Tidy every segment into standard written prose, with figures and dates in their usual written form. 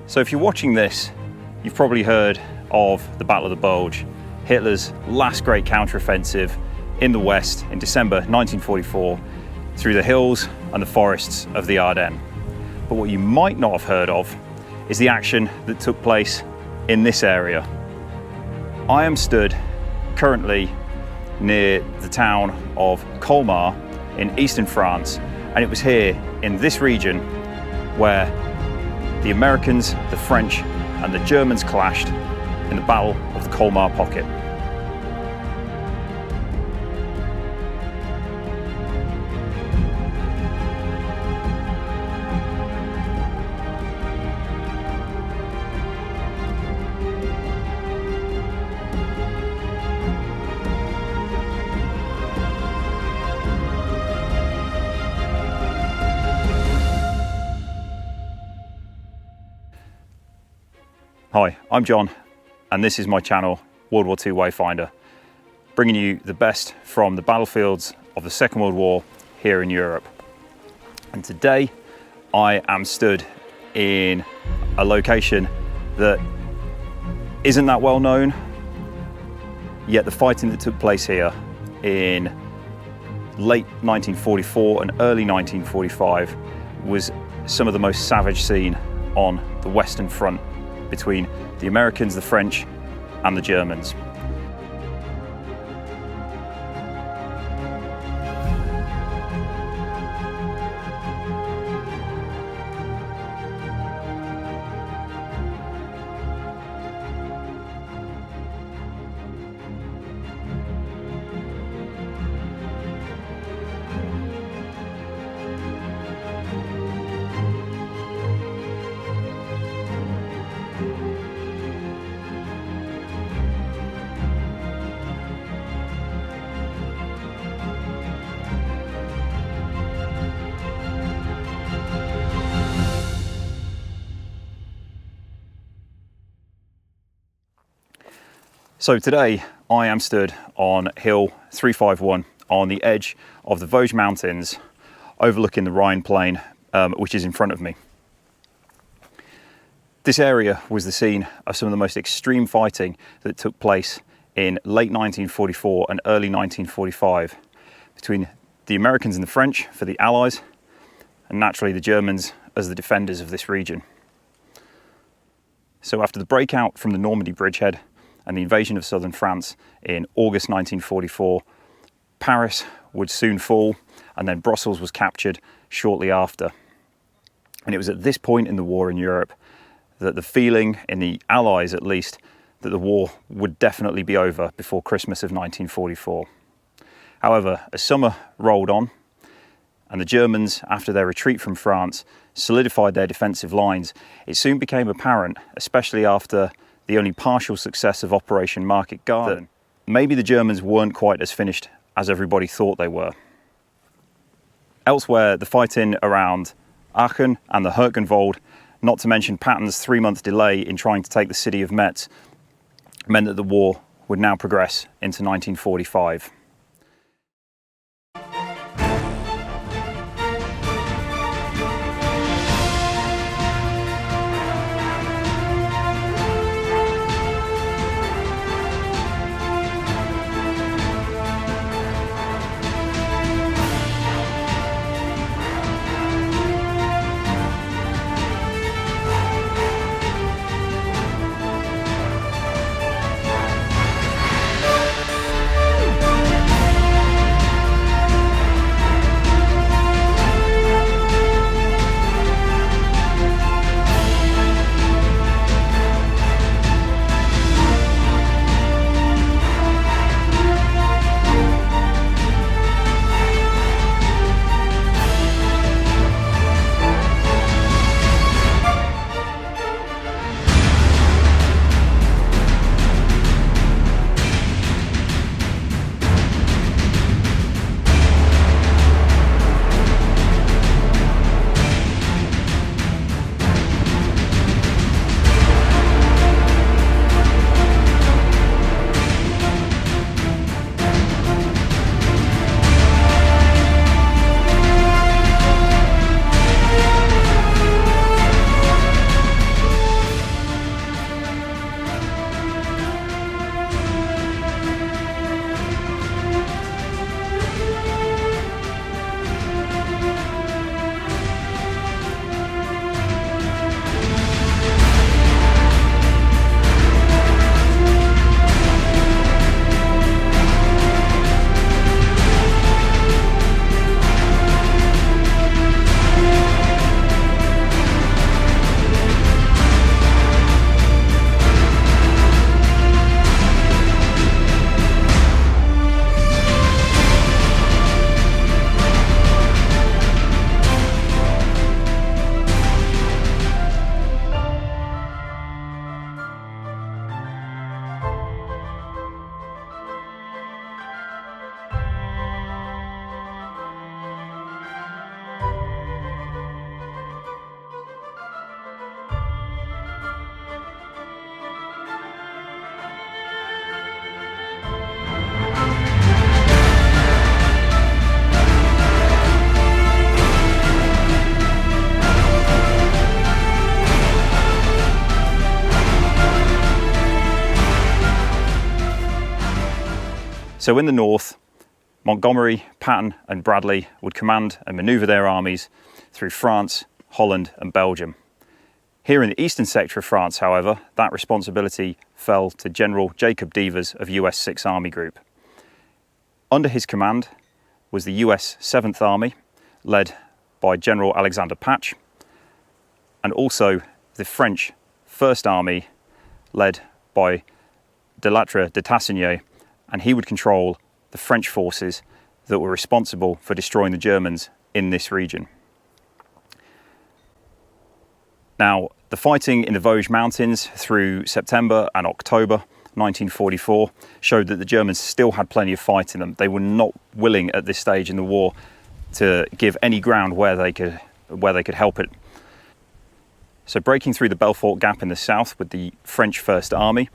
So if you're watching this, you've probably heard of the Battle of the Bulge, Hitler's last great counteroffensive in the West in December 1944 through the hills and the forests of the Ardennes. But what you might not have heard of is the action that took place in this area. I am stood currently near the town of Colmar in eastern France, and it was here in this region where the Americans, the French and the Germans clashed in the Battle of the Colmar Pocket. Hi, I'm John, and this is my channel, World War II Wayfinder, bringing you the best from the battlefields of the Second World War here in Europe. And today I am stood in a location that isn't that well known, yet the fighting that took place here in late 1944 and early 1945 was some of the most savage seen on the Western Front between the Americans, the French and the Germans. So today I am stood on Hill 351 on the edge of the Vosges Mountains overlooking the Rhine plain, which is in front of me. This area was the scene of some of the most extreme fighting that took place in late 1944 and early 1945 between the Americans and the French for the Allies, and naturally the Germans as the defenders of this region. So after the breakout from the Normandy bridgehead and the invasion of southern France in August 1944, Paris would soon fall, and then Brussels was captured shortly after. And it was at this point in the war in Europe that the feeling, in the Allies at least, that the war would definitely be over before Christmas of 1944. However, as summer rolled on, and the Germans, after their retreat from France, solidified their defensive lines, it soon became apparent, especially after the only partial success of Operation Market Garden, that maybe the Germans weren't quite as finished as everybody thought they were. Elsewhere, the fighting around Aachen and the Herkenwald, not to mention Patton's 3-month delay in trying to take the city of Metz, meant that the war would now progress into 1945. So in the north, Montgomery, Patton and Bradley would command and manoeuvre their armies through France, Holland and Belgium. Here in the eastern sector of France, however, that responsibility fell to General Jacob Devers of US 6th Army Group. Under his command was the US 7th Army, led by General Alexander Patch, and also the French 1st Army, led by de Lattre de Tassigny, and he would control the French forces that were responsible for destroying the Germans in this region. Now, the fighting in the Vosges Mountains through September and October 1944 showed that the Germans still had plenty of fight in them. They were not willing at this stage in the war to give any ground where they could help it. So breaking through the Belfort Gap in the south with the French 1st Army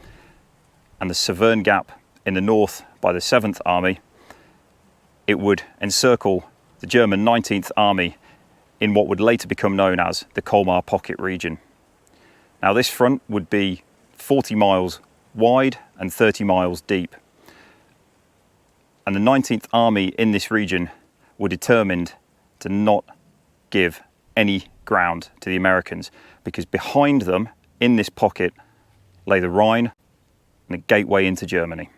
and the Severn Gap in the north by the 7th Army, it would encircle the German 19th Army in what would later become known as the Colmar Pocket region. Now this front would be 40 miles wide and 30 miles deep. And the 19th Army in this region were determined to not give any ground to the Americans, because behind them in this pocket lay the Rhine and a gateway into Germany.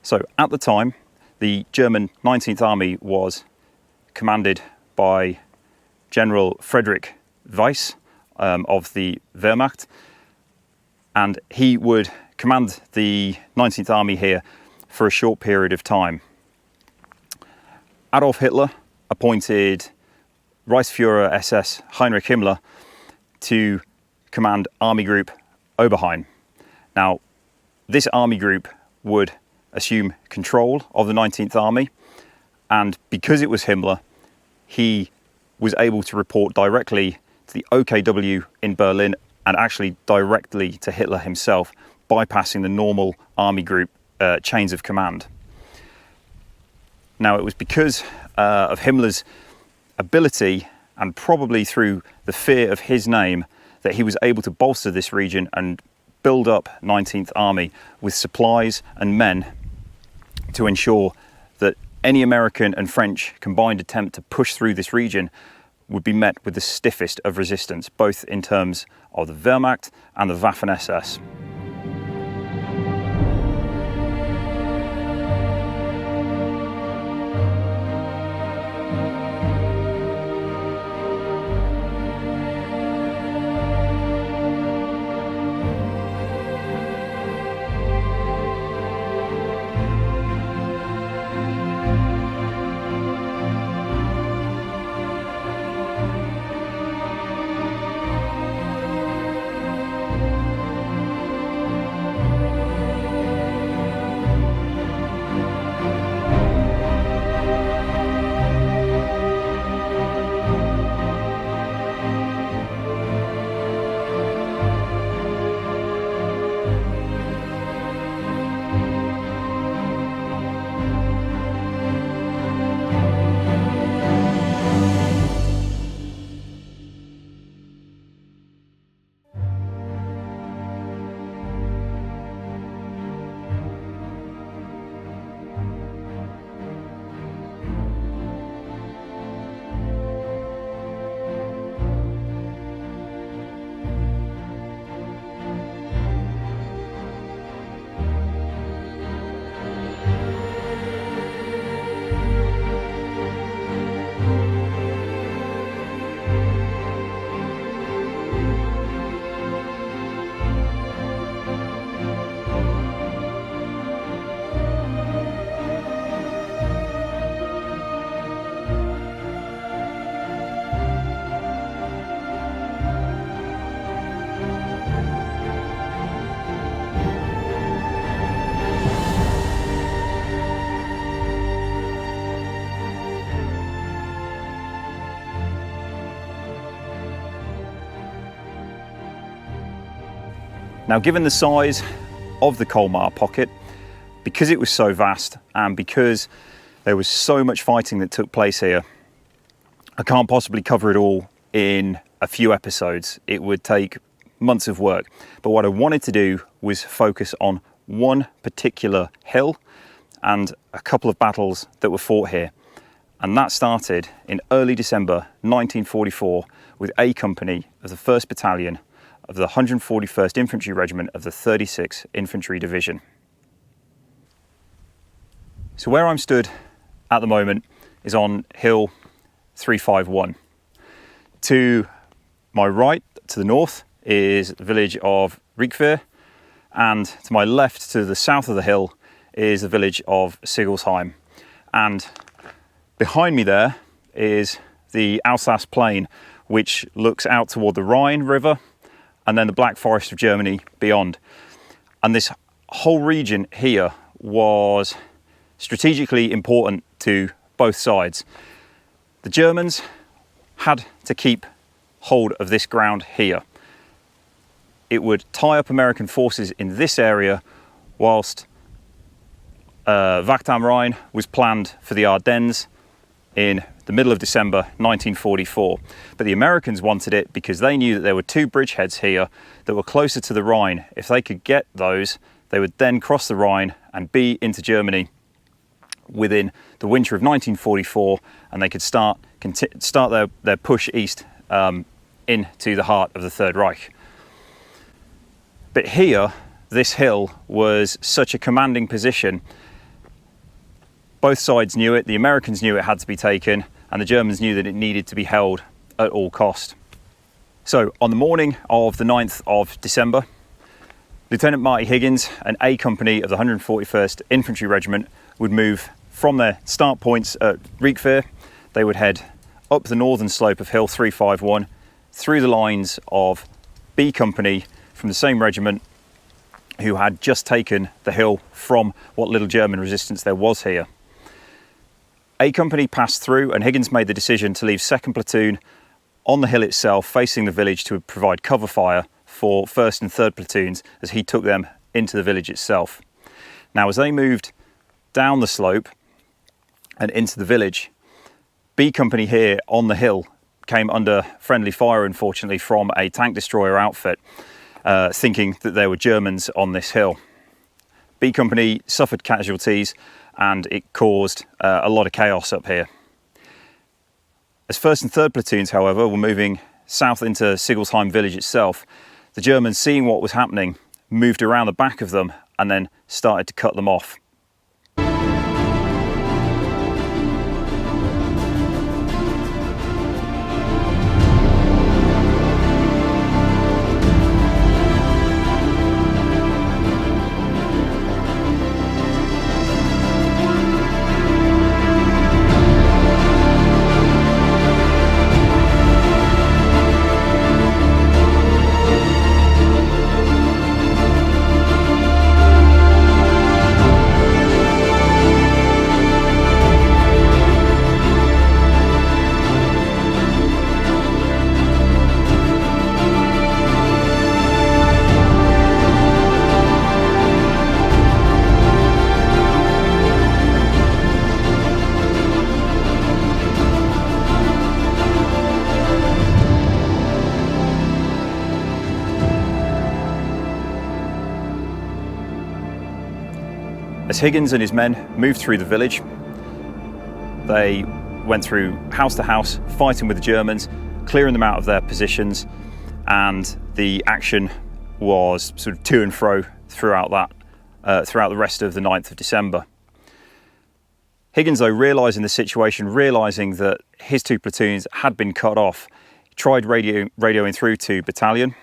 So at the time, the German 19th Army was commanded by General Friedrich Weiss of the Wehrmacht, and he would command the 19th Army here for a short period of time. Adolf Hitler appointed Reichsführer SS Heinrich Himmler to command Army Group Oberrhein. Now, this army group would assume control of the 19th Army, and because it was Himmler, he was able to report directly to the OKW in Berlin and actually directly to Hitler himself, bypassing the normal army group chains of command. Now, it was because of Himmler's ability, and probably through the fear of his name, that he was able to bolster this region and build up 19th Army with supplies and men to ensure that any American and French combined attempt to push through this region would be met with the stiffest of resistance, both in terms of the Wehrmacht and the Waffen-SS. Now, given the size of the Colmar Pocket, because it was so vast and because there was so much fighting that took place here, I can't possibly cover it all in a few episodes. It would take months of work. But what I wanted to do was focus on one particular hill and a couple of battles that were fought here. And that started in early December 1944 with A Company of the 1st Battalion of the 141st Infantry Regiment of the 36th Infantry Division. So where I'm stood at the moment is on Hill 351. To my right, to the north, is the village of Rhine River, and to my left, to the south of the hill, is the village of Sigolsheim. And behind me there is the Alsace Plain, which looks out toward the Rhine River and then the Black Forest of Germany beyond. And this whole region here was strategically important to both sides. The Germans had to keep hold of this ground here. It would tie up American forces in this area, whilst Wacht am Rhein was planned for the Ardennes in the middle of December 1944. But the Americans wanted it because they knew that there were two bridgeheads here that were closer to the Rhine. If they could get those, they would then cross the Rhine and be into Germany within the winter of 1944, and they could start their push east into the heart of the Third Reich. But here, this hill was such a commanding position. Both sides knew it. The Americans knew it had to be taken, and the Germans knew that it needed to be held at all cost. So on the morning of the 9th of December, Lieutenant Marty Higgins and A Company of the 141st Infantry Regiment would move from their start points at Rhine River. They would head up the northern slope of Hill 351 through the lines of B Company from the same regiment who had just taken the hill from what little German resistance there was here. A Company passed through, and Higgins made the decision to leave 2nd Platoon on the hill itself facing the village to provide cover fire for 1st and 3rd Platoons as he took them into the village itself. Now, as they moved down the slope and into the village, B Company here on the hill came under friendly fire, unfortunately, from a tank destroyer outfit, thinking that there were Germans on this hill. B Company suffered casualties, and it caused a lot of chaos up here. As 1st and 3rd Platoons, however, were moving south into Sigolsheim Village itself, the Germans, seeing what was happening, moved around the back of them and then started to cut them off. As Higgins and his men moved through the village, they went through house to house, fighting with the Germans, clearing them out of their positions, and the action was sort of to and fro throughout the rest of the 9th of December. Higgins, though, realising the situation, realising that his two platoons had been cut off, tried radioing through to battalion,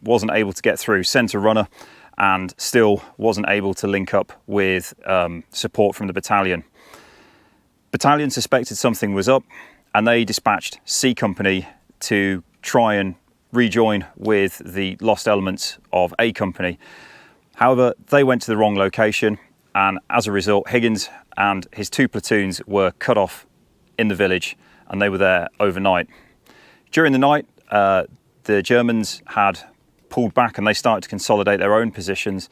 wasn't able to get through, sent a runner, and still wasn't able to link up with support from the battalion. Battalion suspected something was up, and they dispatched C Company to try and rejoin with the lost elements of A Company. However, they went to the wrong location, and as a result, Higgins and his two platoons were cut off in the village, and they were there overnight. During the night, the Germans had pulled back and they started to consolidate their own positions.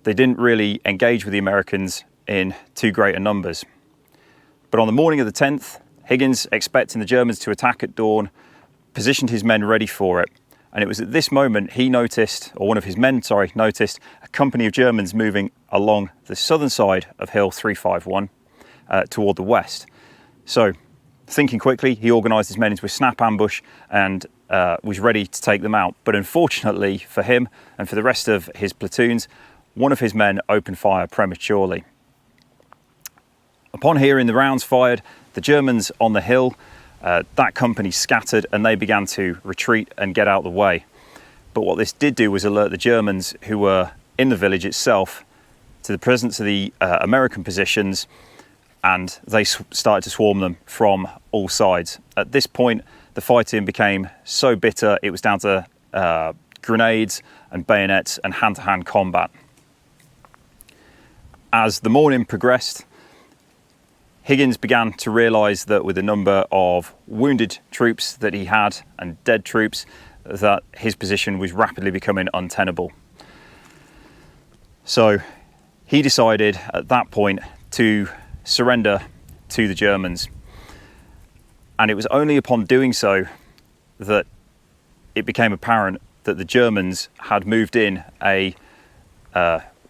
They didn't really engage with the Americans in too great a numbers. But on the morning of the 10th, Higgins, expecting the Germans to attack at dawn, positioned his men ready for it. And it was at this moment he noticed, or one of his men, sorry, noticed a company of Germans moving along the southern side of Hill 351 toward the west. So, thinking quickly, he organised his men into a snap ambush and was ready to take them out. But unfortunately for him and for the rest of his platoons, one of his men opened fire prematurely. Upon hearing the rounds fired, the Germans on the hill, that company scattered and they began to retreat and get out of the way. But what this did do was alert the Germans who were in the village itself to the presence of the American positions, and they started to swarm them from all sides. At this point, the fighting became so bitter, it was down to grenades and bayonets and hand-to-hand combat. As the morning progressed, Higgins began to realise that with the number of wounded troops that he had and dead troops, that his position was rapidly becoming untenable. So he decided at that point to surrender to the Germans. And it was only upon doing so that it became apparent that the Germans had moved in a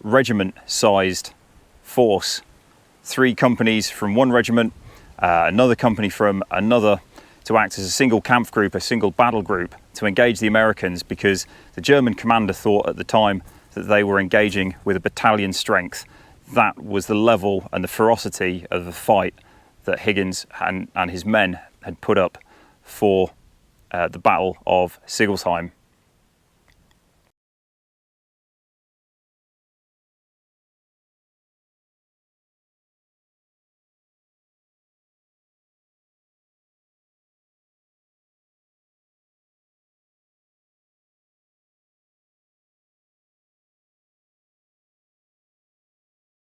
regiment-sized force, 3 companies from one regiment, another company from another, to act as a single camp group, a single battle group, to engage the Americans, because the German commander thought at the time that they were engaging with a battalion strength. That was the level and the ferocity of the fight that Higgins and his men had put up for the Battle of Sigolsheim.